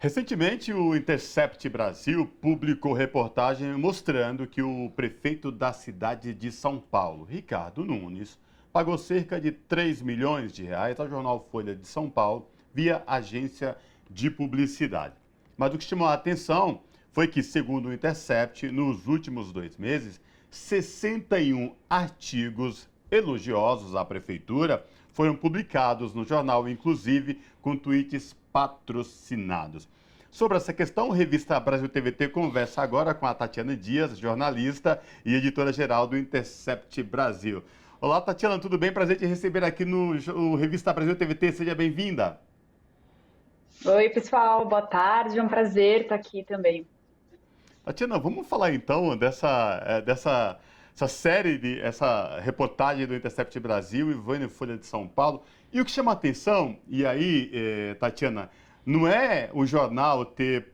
Recentemente, o Intercept Brasil publicou reportagem mostrando que o prefeito da cidade de São Paulo, Ricardo Nunes, pagou cerca de 3 milhões de reais ao jornal Folha de São Paulo via agência de publicidade. Mas o que chamou a atenção foi que, segundo o Intercept, nos últimos 2 meses, 61 artigos elogiosos à prefeitura foram publicados no jornal, inclusive com tweets patrocinados. Sobre essa questão, a revista Brasil TVT conversa agora com a Tatiana Dias, jornalista e editora-geral do Intercept Brasil. Olá, Tatiana, tudo bem? Prazer te receber aqui no Revista Brasil TVT. Seja bem-vinda. Oi, pessoal, boa tarde. É um prazer estar aqui também. Tatiana, vamos falar então dessa essa série, essa reportagem do Intercept Brasil e Vânia Folha de São Paulo. E o que chama a atenção, e aí, Tatiana, não é o jornal ter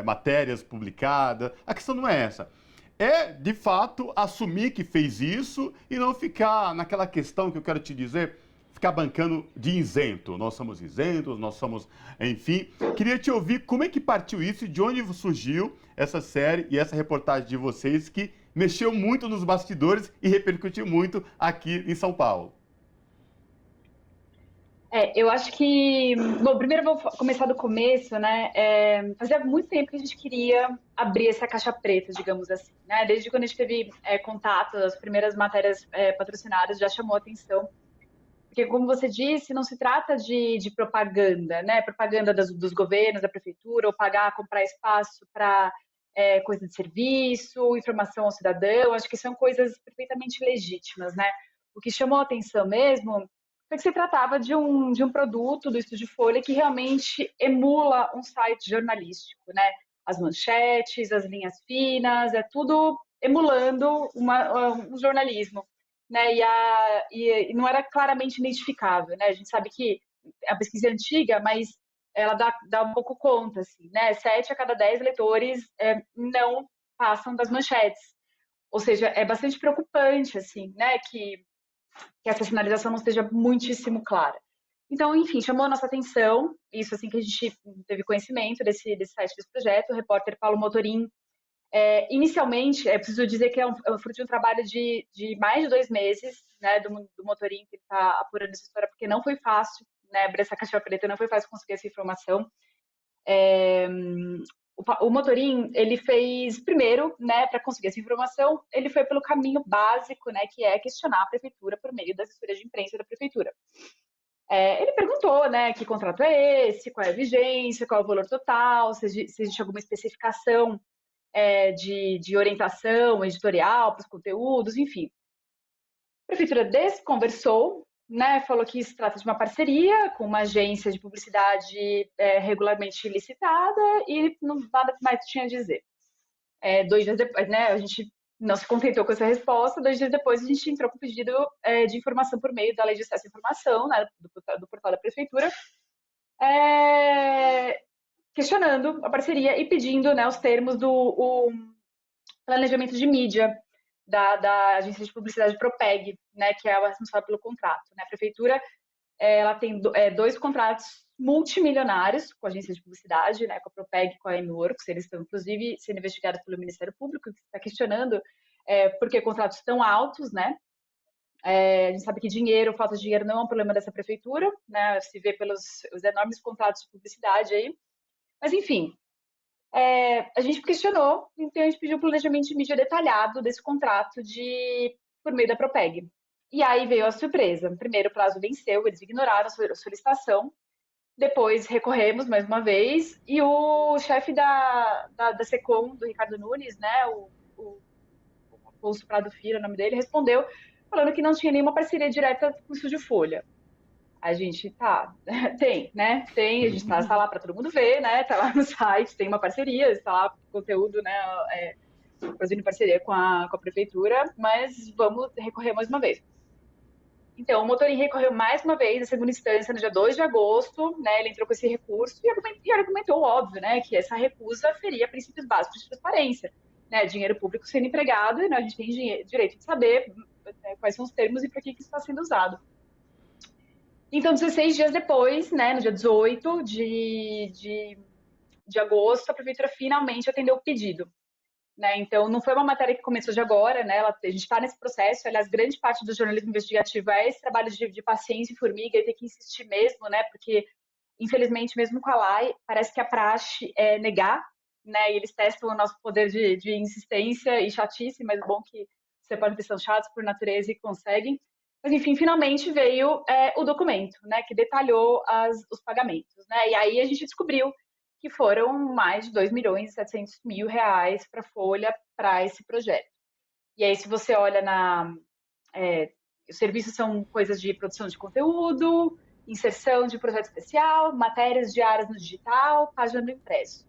matérias publicadas, a questão não é essa. É, de fato, assumir que fez isso e não ficar naquela questão que eu quero te dizer, ficar bancando de isento. Nós somos isentos, nós somos, enfim. Queria te ouvir como é que partiu isso e de onde surgiu essa série e essa reportagem de vocês que mexeu muito nos bastidores e repercutiu muito aqui em São Paulo. Eu acho que, bom, primeiro eu vou começar do começo, né? Fazia muito tempo que a gente queria abrir essa caixa preta, digamos assim, né? Desde quando a gente teve contato, as primeiras matérias patrocinadas já chamou a atenção. Porque, como você disse, não se trata de propaganda, né? Propaganda dos governos, da prefeitura, ou pagar, comprar espaço para coisa de serviço, informação ao cidadão. Acho que são coisas perfeitamente legítimas, né? O que chamou a atenção mesmo foi que se tratava de um produto do Estúdio Folha que realmente emula um site jornalístico, né? As manchetes, as linhas finas, é tudo emulando um jornalismo, né? E não era claramente identificável, né? A gente sabe que a pesquisa é antiga, mas ela dá um pouco conta, assim, né? 7 a cada 10 leitores não passam das manchetes. Ou seja, é bastante preocupante, assim, né? Que essa sinalização não esteja muitíssimo clara. Então, enfim, chamou a nossa atenção, isso assim que a gente teve conhecimento desse site, desse projeto. O repórter Paulo Motorim, inicialmente, preciso dizer que é um fruto de um trabalho de mais de 2 meses, né, do Motorim, que está apurando essa história, porque não foi fácil, né, abrir essa caixa preta, não foi fácil conseguir essa informação. É, o Motorim, ele fez, primeiro, né, para conseguir essa informação, ele foi pelo caminho básico, né, que é questionar a prefeitura por meio da assessoria de imprensa da prefeitura. Ele perguntou, né, que contrato é esse, qual é a vigência, qual é o valor total, se existe alguma especificação de orientação editorial para os conteúdos, enfim. A prefeitura desconversou, né, falou que se trata de uma parceria com uma agência de publicidade regularmente licitada e não nada mais tinha a dizer. 2 dias depois, né, a gente não se contentou com essa resposta. 2 dias depois, a gente entrou com pedido de informação por meio da Lei de Acesso à Informação, né, do portal da Prefeitura, questionando a parceria e pedindo, né, os termos do planejamento de mídia da agência de publicidade Propeg, né, que é a responsável pelo contrato. Né? A prefeitura ela tem 2 contratos multimilionários com a agência de publicidade, né, com a Propeg e com a M-Works. Eles estão, inclusive, sendo investigados pelo Ministério Público, que está questionando por que contratos tão altos, né? A gente sabe que falta de dinheiro não é um problema dessa prefeitura, né? Se vê pelos os enormes contratos de publicidade aí. Mas, enfim, a gente questionou, então a gente pediu o planejamento de mídia detalhado desse contrato por meio da Propeg. E aí veio a surpresa. Primeiro, o prazo venceu, eles ignoraram a solicitação. Depois recorremos mais uma vez e o chefe da SECOM, do Ricardo Nunes, né, o Afonso Prado Filho, o nome dele, respondeu falando que não tinha nenhuma parceria direta com o Estúdio Folha. A gente tem, né? Tem, a gente tá lá para todo mundo ver, né? Tá lá no site, tem uma parceria, está lá conteúdo, né? Fazendo parceria com a prefeitura, mas vamos recorrer mais uma vez. Então, o Motorim recorreu mais uma vez, na segunda instância, no dia 2 de agosto, né? Ele entrou com esse recurso e argumentou, óbvio, né? Que essa recusa feria princípios básicos de transparência, né? Dinheiro público sendo empregado, né? A gente tem direito de saber, né, quais são os termos e para que isso está sendo usado. Então, 16 dias depois, né, no dia 18 de agosto, a prefeitura finalmente atendeu o pedido. Né? Então, não foi uma matéria que começou de agora, né? A gente está nesse processo. Aliás, grande parte do jornalismo investigativo é esse trabalho de paciência e formiga e ter que insistir mesmo, né? Porque, infelizmente, mesmo com a lei, parece que a praxe é negar, né? E eles testam o nosso poder de insistência e chatice, mas bom que você pode ver, são chatos por natureza e conseguem. Mas, enfim, finalmente veio o documento, né? Que detalhou os pagamentos, né? E aí a gente descobriu que foram mais de 2.700.000 reais para a Folha para esse projeto. E aí, se você olha os serviços são coisas de produção de conteúdo, inserção de projeto especial, matérias diárias no digital, página do impresso.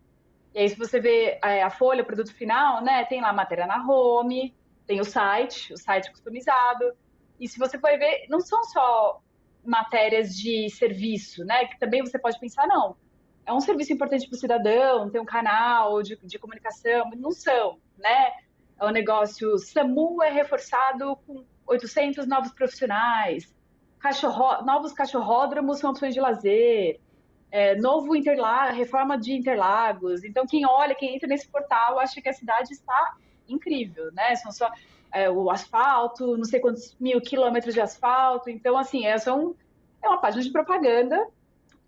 E aí, se você vê a Folha, o produto final, né, tem lá a matéria na home, tem o site customizado. E se você for ver, não são só matérias de serviço, né, que também você pode pensar, não, é um serviço importante para o cidadão, tem um canal de comunicação, mas não são, né? É um negócio, SAMU é reforçado com 800 novos profissionais, novos cachorródromos são opções de lazer, novo reforma de Interlagos. Então, quem olha, quem entra nesse portal, acha que a cidade está incrível, né? São só o asfalto, não sei quantos 1.000 quilômetros de asfalto. Então, assim, é uma página de propaganda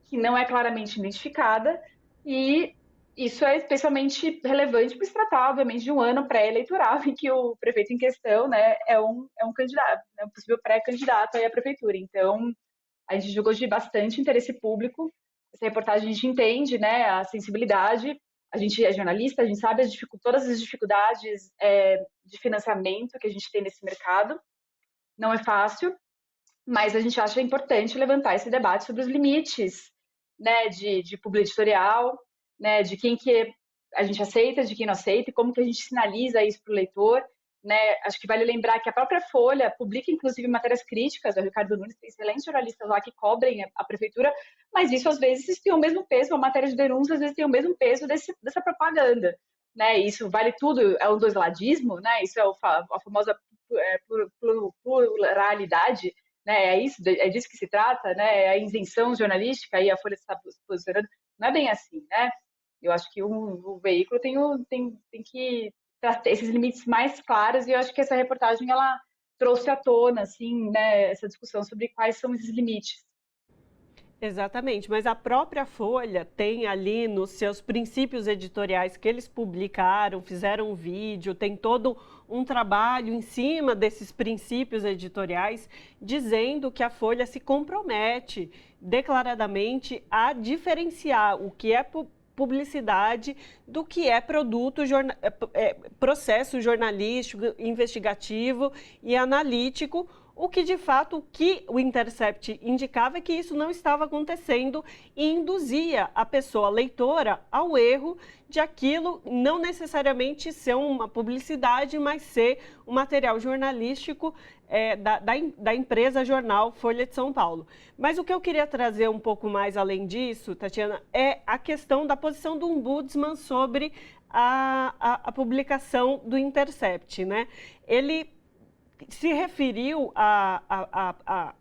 que não é claramente identificada, e isso é especialmente relevante para se tratar, obviamente, de um ano pré-eleitoral em que o prefeito em questão, né, é um candidato, é um possível pré-candidato aí à prefeitura. Então, a gente julgou de bastante interesse público. Essa reportagem a gente entende, né, a sensibilidade, a gente é jornalista, a gente sabe todas as dificuldades de financiamento que a gente tem nesse mercado. Não é fácil, mas a gente acha importante levantar esse debate sobre os limites, né, de publi editorial, né, de quem que a gente aceita, de quem não aceita, e como que a gente sinaliza isso para o leitor. Né? Acho que vale lembrar que a própria Folha publica, inclusive, matérias críticas. O Ricardo Nunes tem excelentes jornalistas lá que cobrem a prefeitura, mas isso, às vezes, tem o mesmo peso, a matéria de denúncia, às vezes, tem o mesmo peso dessa propaganda. Né? Isso vale tudo, é um doisladismo, né? Isso é a famosa pluralidade, né? É disso que se trata, né? É a isenção jornalística e a Folha está posicionando. Não é bem assim, né? Eu acho que o veículo tem que ter esses limites mais claros, e eu acho que essa reportagem ela trouxe à tona, assim, né, essa discussão sobre quais são esses limites. Exatamente, mas a própria Folha tem ali nos seus princípios editoriais que eles publicaram, fizeram um vídeo, tem todo um trabalho em cima desses princípios editoriais, dizendo que a Folha se compromete declaradamente a diferenciar o que é publicidade do que é processo jornalístico, investigativo e analítico. O que, de fato, o que o Intercept indicava é que isso não estava acontecendo e induzia a pessoa leitora ao erro de aquilo não necessariamente ser uma publicidade, mas ser um material jornalístico da empresa jornal Folha de São Paulo. Mas o que eu queria trazer um pouco mais além disso, Tatiana, é a questão da posição do ombudsman sobre a publicação do Intercept, né? Ele se referiu à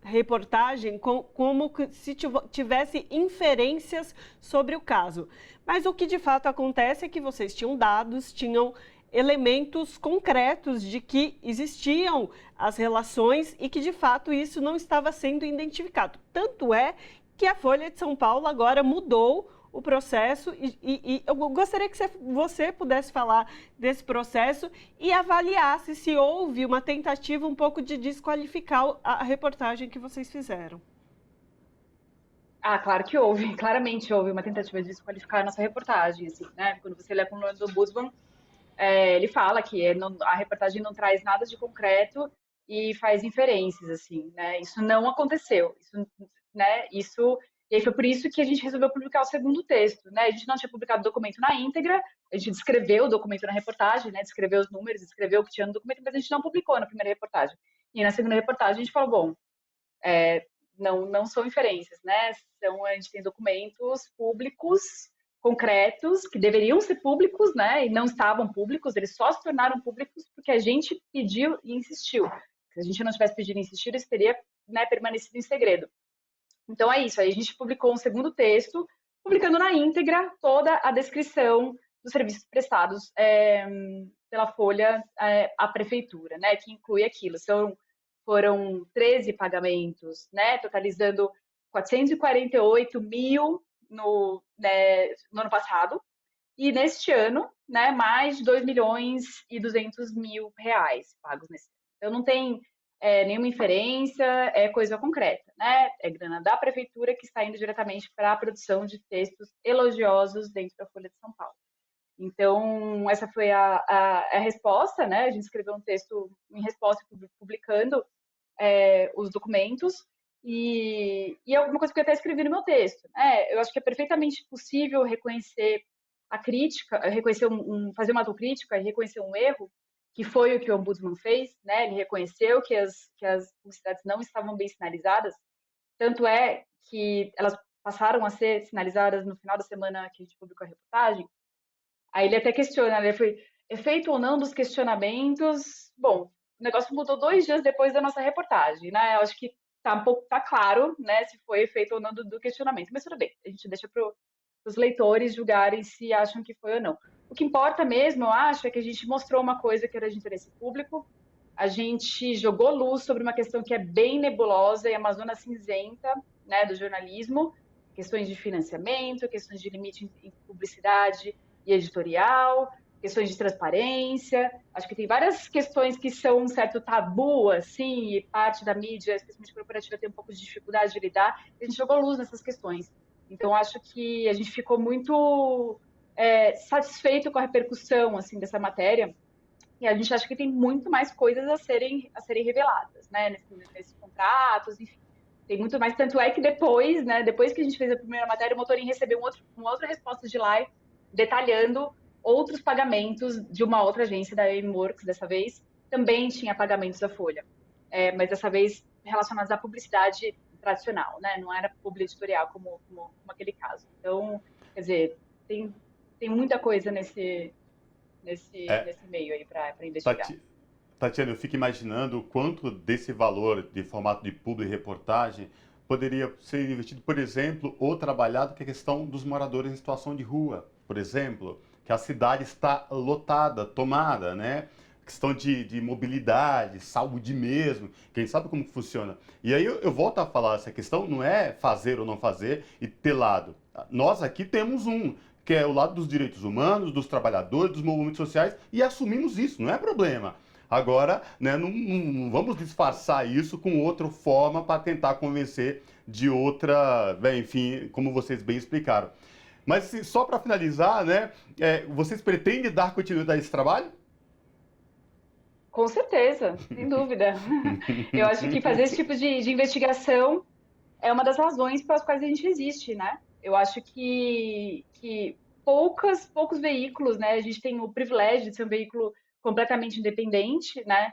reportagem como se tivesse inferências sobre o caso. Mas o que de fato acontece é que vocês tinham dados, tinham elementos concretos de que existiam as relações e que de fato isso não estava sendo identificado. Tanto é que a Folha de São Paulo agora mudou o processo e eu gostaria que você pudesse falar desse processo e avaliasse se houve uma tentativa um pouco de desqualificar a reportagem que vocês fizeram. Ah, claro que houve, claramente houve uma tentativa de desqualificar a nossa reportagem, assim, né? Quando você lê a coluna do Ombudsman, ele fala que a reportagem não traz nada de concreto e faz inferências, assim, né? Isso não aconteceu, e aí foi por isso que a gente resolveu publicar o segundo texto, né? A gente não tinha publicado o documento na íntegra, a gente descreveu o documento na reportagem, né? Descreveu os números, descreveu o que tinha no documento, mas a gente não publicou na primeira reportagem. E na segunda reportagem a gente falou, bom, não são inferências, né? A gente tem documentos públicos, concretos, que deveriam ser públicos, né? E não estavam públicos, eles só se tornaram públicos porque a gente pediu e insistiu. Se a gente não tivesse pedido e insistido, isso teria né, permanecido em segredo. Então é isso, aí a gente publicou um segundo texto, publicando na íntegra toda a descrição dos serviços prestados pela Folha à prefeitura, né, que inclui aquilo. Foram 13 pagamentos, né, totalizando 448 mil no ano passado, e neste ano, né, mais de 2 milhões e 200 mil reais pagos nesse ano. Então não tem nenhuma inferência, é coisa concreta, né? É grana da prefeitura que está indo diretamente para a produção de textos elogiosos dentro da Folha de São Paulo. Então, essa foi a resposta, né? A gente escreveu um texto em resposta, publicando os documentos, e alguma coisa que eu até escrevi no meu texto, né? Eu acho que é perfeitamente possível reconhecer a crítica, reconhecer fazer uma autocrítica e reconhecer um erro, que foi o que o Ombudsman fez, né? Ele reconheceu que as publicidades não estavam bem sinalizadas, tanto é que elas passaram a ser sinalizadas no final da semana que a gente publicou a reportagem. Aí ele até questiona, né? Foi efeito ou não dos questionamentos. Bom, o negócio mudou 2 dias depois da nossa reportagem, né? Eu acho que tá claro, né, se foi efeito ou não do questionamento. Mas tudo bem, a gente deixa para os leitores julgarem se acham que foi ou não. O que importa mesmo, eu acho, é que a gente mostrou uma coisa que era de interesse público, a gente jogou luz sobre uma questão que é bem nebulosa e a Amazônia cinzenta, né, do jornalismo, questões de financiamento, questões de limite em publicidade e editorial, questões de transparência. Acho que tem várias questões que são um certo tabu, assim, e parte da mídia, especialmente corporativa, tem um pouco de dificuldade de lidar. A gente jogou luz nessas questões. Então, acho que a gente ficou muito satisfeito com a repercussão, assim, dessa matéria. E a gente acha que tem muito mais coisas a serem reveladas, né, nesses contratos, enfim. Tem muito mais, tanto é que depois, né, depois que a gente fez a primeira matéria, o Motorim recebeu uma outra resposta de lá, detalhando outros pagamentos de uma outra agência, da AIMWorks, dessa vez, também tinha pagamentos da Folha, mas dessa vez relacionados à publicidade tradicional, né, não era publi editorial como aquele caso. Então, quer dizer, tem muita coisa nesse meio aí para investigar. Tatiana, eu fico imaginando o quanto desse valor de formato de publi reportagem poderia ser investido, por exemplo, ou trabalhado com a questão dos moradores em situação de rua, por exemplo, que a cidade está lotada, tomada, né? Questão de mobilidade, saúde mesmo, quem sabe como funciona. E aí eu volto a falar, essa questão não é fazer ou não fazer e ter lado. Nós aqui temos que é o lado dos direitos humanos, dos trabalhadores, dos movimentos sociais, e assumimos isso, não é problema. Agora, né, não vamos disfarçar isso com outra forma para tentar convencer de outra, enfim, como vocês bem explicaram. Mas só para finalizar, né, vocês pretendem dar continuidade a esse trabalho? Com certeza, sem dúvida. Eu acho que fazer esse tipo de investigação é uma das razões pelas quais a gente existe, né? Eu acho que poucos veículos, né? A gente tem o privilégio de ser um veículo completamente independente, né?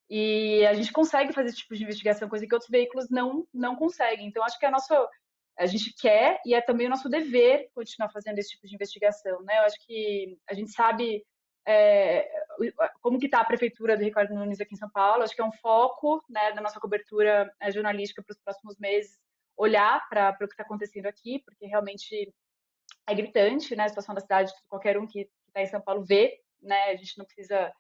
E a gente consegue fazer esse tipo de investigação, coisa que outros veículos não conseguem. Então, acho que a gente quer e é também o nosso dever continuar fazendo esse tipo de investigação, né? Eu acho que a gente sabe como que está a prefeitura do Ricardo Nunes aqui em São Paulo. Acho que é um foco, né, da nossa cobertura jornalística para os próximos meses, olhar para o que está acontecendo aqui, porque realmente é gritante, né, a situação da cidade. Qualquer um que está em São Paulo vê, né, a gente não precisa,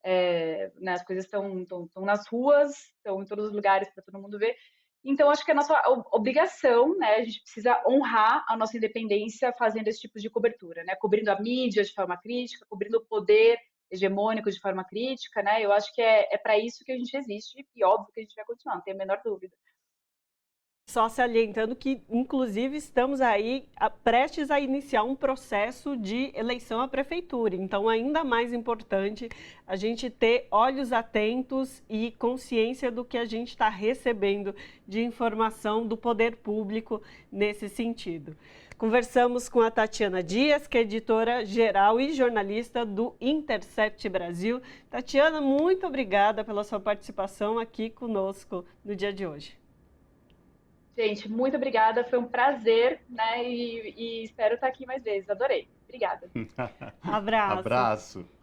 né, as coisas estão nas ruas, estão em todos os lugares para todo mundo ver. Então, acho que é a nossa obrigação, né, a gente precisa honrar a nossa independência fazendo esse tipo de cobertura, né, cobrindo a mídia de forma crítica, cobrindo o poder hegemônico de forma crítica, né, eu acho que é para isso que a gente existe e óbvio que a gente vai continuar, não tenho a menor dúvida. Só salientando que, inclusive, estamos aí prestes a iniciar um processo de eleição à prefeitura. Então, ainda mais importante a gente ter olhos atentos e consciência do que a gente está recebendo de informação do poder público nesse sentido. Conversamos com a Tatiana Dias, que é editora-geral e jornalista do Intercept Brasil. Tatiana, muito obrigada pela sua participação aqui conosco no dia de hoje. Gente, muito obrigada, foi um prazer, né? E espero estar aqui mais vezes, adorei. Obrigada. Abraço. Abraço.